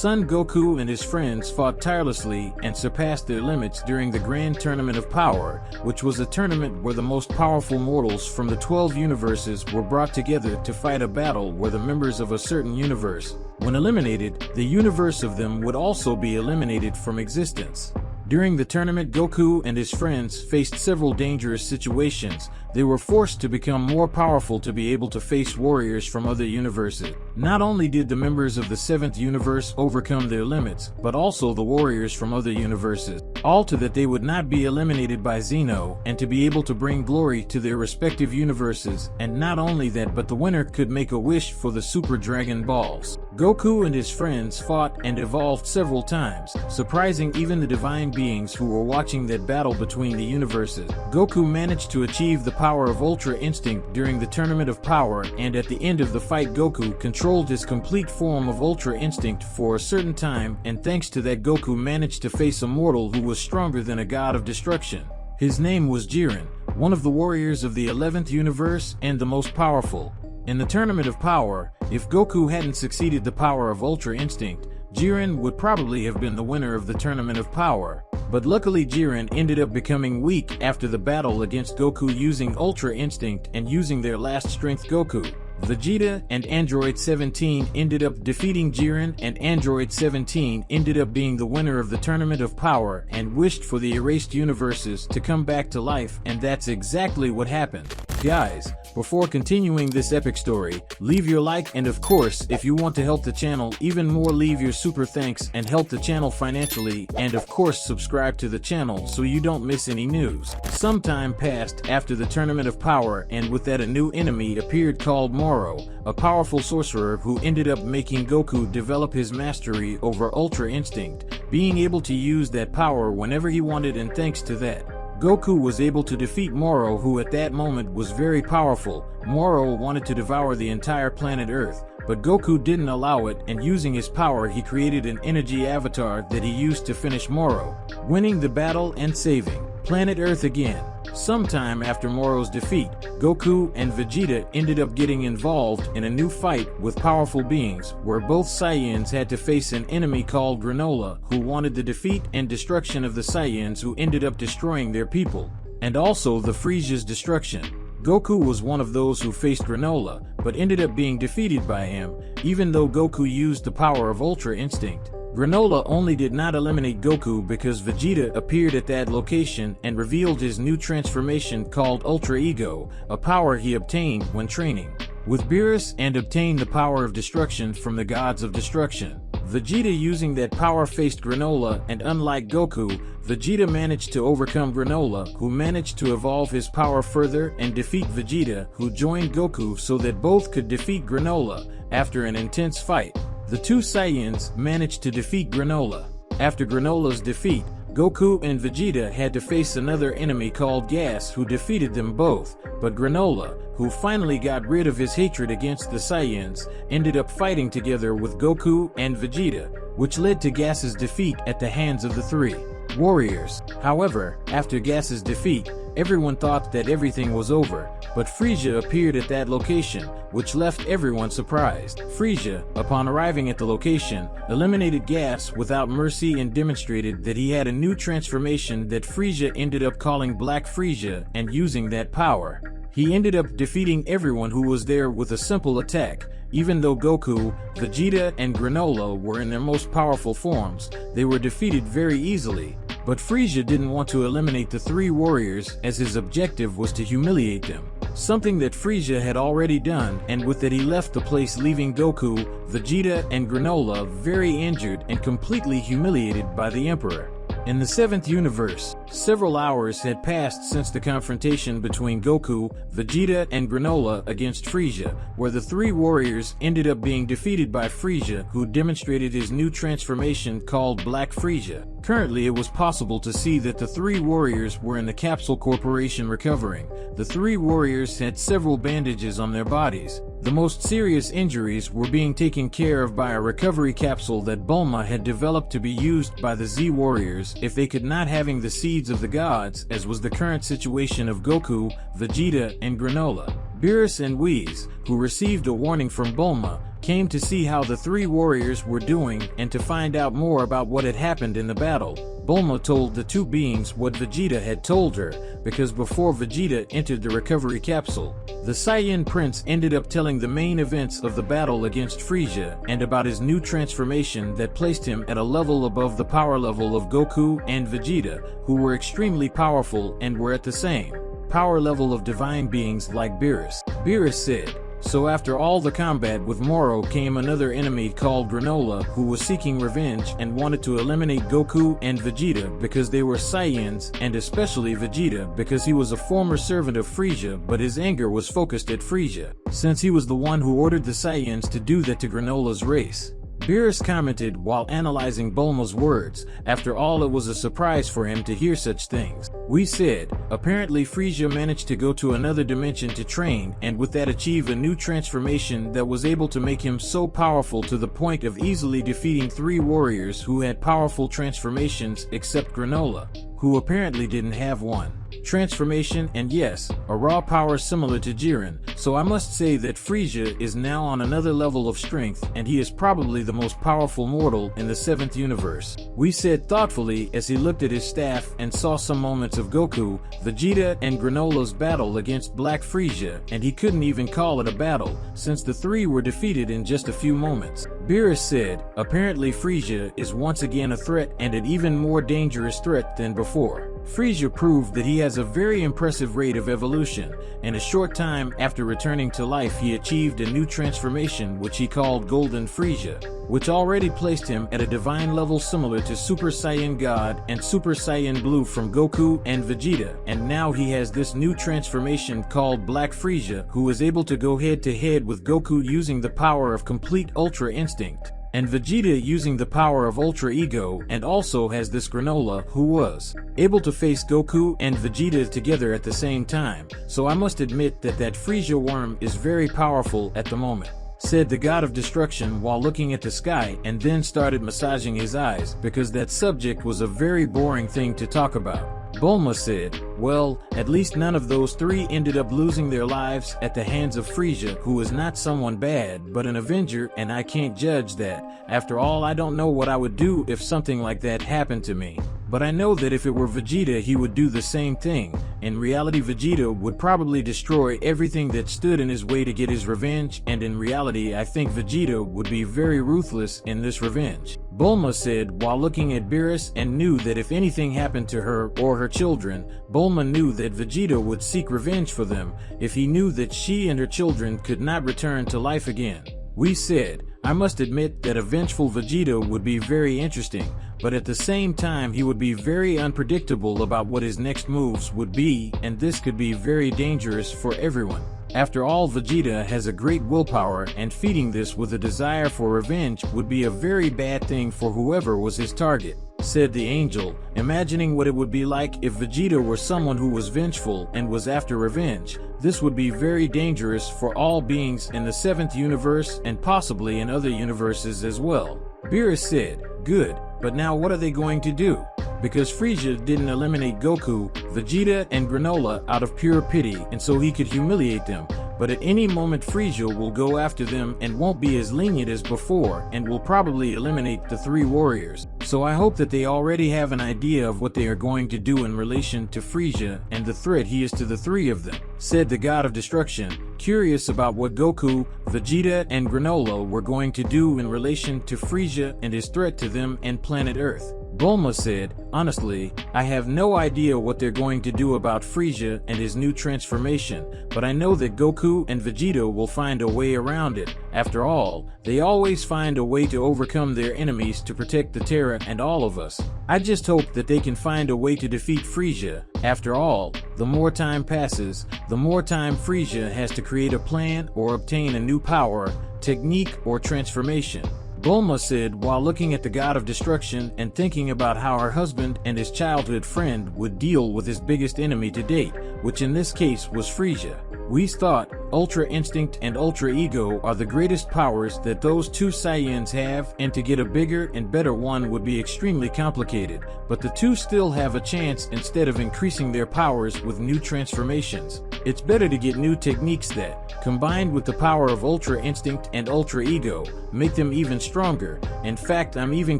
Son Goku and his friends fought tirelessly and surpassed their limits during the Grand Tournament of Power, which was a tournament where the most powerful mortals from the 12 universes were brought together to fight a battle where the members of a certain universe, when eliminated, the universe of them would also be eliminated from existence. During the tournament, Goku and his friends faced several dangerous situations. They were forced to become more powerful to be able to face warriors from other universes. Not only did the members of the 7th universe overcome their limits, but also the warriors from other universes, all to that they would not be eliminated by Xeno, and to be able to bring glory to their respective universes. And not only that, but the winner could make a wish for the Super Dragon Balls. Goku and his friends fought and evolved several times, surprising even the divine beings who were watching that battle between the universes. Goku managed to achieve the power of Ultra Instinct during the Tournament of Power, and at the end of the fight Goku controlled his complete form of Ultra Instinct for a certain time, and thanks to that Goku managed to face a mortal who was stronger than a god of destruction. His name was Jiren, one of the warriors of the 11th universe and the most powerful. In the Tournament of Power, if Goku hadn't succeeded the power of Ultra Instinct, Jiren would probably have been the winner of the Tournament of Power. But luckily Jiren ended up becoming weak after the battle against Goku using Ultra Instinct and using their last strength Goku. Vegeta and Android 17 ended up defeating Jiren, and Android 17 ended up being the winner of the Tournament of Power and wished for the erased universes to come back to life, and that's exactly what happened. Guys, before continuing this epic story, leave your like, and of course, if you want to help the channel even more, leave your super thanks and help the channel financially, and of course subscribe to the channel so you don't miss any news. Some time passed after the Tournament of Power, and with that a new enemy appeared called Moro, a powerful sorcerer who ended up making Goku develop his mastery over Ultra Instinct, being able to use that power whenever he wanted, and thanks to that, Goku was able to defeat Moro, who at that moment was very powerful. Moro wanted to devour the entire planet Earth, but Goku didn't allow it, and using his power he created an energy avatar that he used to finish Moro, winning the battle and saving planet Earth again. Sometime after Moro's defeat, Goku and Vegeta ended up getting involved in a new fight with powerful beings, where both Saiyans had to face an enemy called Granola, who wanted the defeat and destruction of the Saiyans, who ended up destroying their people, and also the Frieza's destruction. Goku was one of those who faced Granola, but ended up being defeated by him, even though Goku used the power of Ultra Instinct. Granola only did not eliminate Goku because Vegeta appeared at that location and revealed his new transformation called Ultra Ego, a power he obtained when training with Beerus and obtained the power of destruction from the gods of destruction. Vegeta using that power faced Granola, and unlike Goku, Vegeta managed to overcome Granola, who managed to evolve his power further and defeat Vegeta, who joined Goku so that both could defeat Granola. After an intense fight, the two Saiyans managed to defeat Granola. After Granola's defeat, Goku and Vegeta had to face another enemy called Gas, who defeated them both, but Granola, who finally got rid of his hatred against the Saiyans, ended up fighting together with Goku and Vegeta, which led to Gas's defeat at the hands of the three warriors. However, after Gas's defeat, everyone thought that everything was over, but Frieza appeared at that location, which left everyone surprised. Frieza, upon arriving at the location, eliminated Gas without mercy and demonstrated that he had a new transformation that Frieza ended up calling Black Frieza, and using that power, he ended up defeating everyone who was there with a simple attack. Even though Goku, Vegeta, and Granola were in their most powerful forms, they were defeated very easily. But Frieza didn't want to eliminate the three warriors, as his objective was to humiliate them, something that Frieza had already done, and with that he left the place, leaving Goku, Vegeta, and Granola very injured and completely humiliated by the Emperor. In the 7th universe, several hours had passed since the confrontation between Goku, Vegeta, and Granola against Frieza, where the three warriors ended up being defeated by Frieza, who demonstrated his new transformation called Black Frieza. Currently, it was possible to see that the three warriors were in the Capsule Corporation recovering. The three warriors had several bandages on their bodies. The most serious injuries were being taken care of by a recovery capsule that Bulma had developed to be used by the Z-Warriors if they could not having the seeds of the gods, as was the current situation of Goku, Vegeta, and Granola. Beerus and Whis, who received a warning from Bulma, came to see how the three warriors were doing and to find out more about what had happened in the battle. Bulma told the two beings what Vegeta had told her, because before Vegeta entered the recovery capsule, the Saiyan Prince ended up telling the main events of the battle against Frieza and about his new transformation that placed him at a level above the power level of Goku and Vegeta, who were extremely powerful and were at the same power level of divine beings like Beerus. Beerus said, "So after all the combat with Moro came another enemy called Granola, who was seeking revenge and wanted to eliminate Goku and Vegeta because they were Saiyans, and especially Vegeta because he was a former servant of Frieza, but his anger was focused at Frieza, since he was the one who ordered the Saiyans to do that to Granola's race." Beerus commented while analyzing Bulma's words, after all it was a surprise for him to hear such things. We said, apparently Frieza managed to go to another dimension to train and with that achieve a new transformation that was able to make him so powerful to the point of easily defeating three warriors who had powerful transformations except Granola, who apparently didn't have one transformation, and yes, a raw power similar to Jiren, so I must say that Frieza is now on another level of strength and he is probably the most powerful mortal in the 7th universe. We said thoughtfully as he looked at his staff and saw some moments of Goku, Vegeta, and Granola's battle against Black Frieza, and he couldn't even call it a battle, since the three were defeated in just a few moments. Beerus said, apparently Frieza is once again a threat and an even more dangerous threat than before. Frieza proved that he has a very impressive rate of evolution. In a short time after returning to life he achieved a new transformation which he called Golden Frieza, which already placed him at a divine level similar to Super Saiyan God and Super Saiyan Blue from Goku and Vegeta, and now he has this new transformation called Black Frieza, who is able to go head to head with Goku using the power of complete Ultra Instinct, and Vegeta using the power of Ultra Ego, and also has this Granola who was able to face Goku and Vegeta together at the same time, so I must admit that Frieza worm is very powerful at the moment, said the god of destruction while looking at the sky and then started massaging his eyes because that subject was a very boring thing to talk about. Bulma said, well, at least none of those three ended up losing their lives at the hands of Frieza, who is not someone bad but an Avenger, and I can't judge that. After all, I don't know what I would do if something like that happened to me. But I know that if it were Vegeta he would do the same thing. In reality Vegeta would probably destroy everything that stood in his way to get his revenge, and in reality I think Vegeta would be very ruthless in this revenge. Bulma said while looking at Beerus and knew that if anything happened to her or her children, Bulma knew that Vegeta would seek revenge for them if he knew that she and her children could not return to life again. We said, I must admit that a vengeful Vegeta would be very interesting, but at the same time he would be very unpredictable about what his next moves would be, and this could be very dangerous for everyone. After all, Vegeta has a great willpower, and feeding this with a desire for revenge would be a very bad thing for whoever was his target, said the angel, imagining what it would be like if Vegeta were someone who was vengeful and was after revenge. This would be very dangerous for all beings in the 7th universe and possibly in other universes as well. Beerus said, good, but now what are they going to do? Because Frieza didn't eliminate Goku, Vegeta, and Granola out of pure pity and so he could humiliate them, but at any moment Frieza will go after them and won't be as lenient as before and will probably eliminate the three warriors. So I hope that they already have an idea of what they are going to do in relation to Frieza and the threat he is to the three of them, said the god of destruction, curious about what Goku, Vegeta, and Granola were going to do in relation to Frieza and his threat to them and planet Earth. Bulma said, honestly, I have no idea what they're going to do about Frieza and his new transformation, but I know that Goku and Vegeta will find a way around it. After all, they always find a way to overcome their enemies to protect the Terra and all of us. I just hope that they can find a way to defeat Frieza. After all, the more time passes, the more time Frieza has to create a plan or obtain a new power, technique, or transformation. Bulma said while looking at the god of destruction and thinking about how her husband and his childhood friend would deal with his biggest enemy to date, which in this case was Frieza. Whis thought Ultra Instinct and Ultra Ego are the greatest powers that those two Saiyans have, and to get a bigger and better one would be extremely complicated, but the two still have a chance instead of increasing their powers with new transformations. It's better to get new techniques that, combined with the power of Ultra Instinct and Ultra Ego, make them even stronger. In fact, I'm even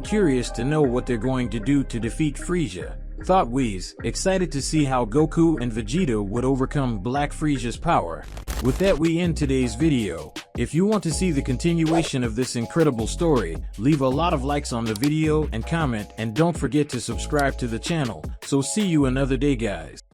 curious to know what they're going to do to defeat Frieza, thought Whis, excited to see how Goku and Vegeta would overcome Black Frieza's power. With that, we end today's video. If you want to see the continuation of this incredible story, leave a lot of likes on the video and comment, and don't forget to subscribe to the channel. So see you another day, guys.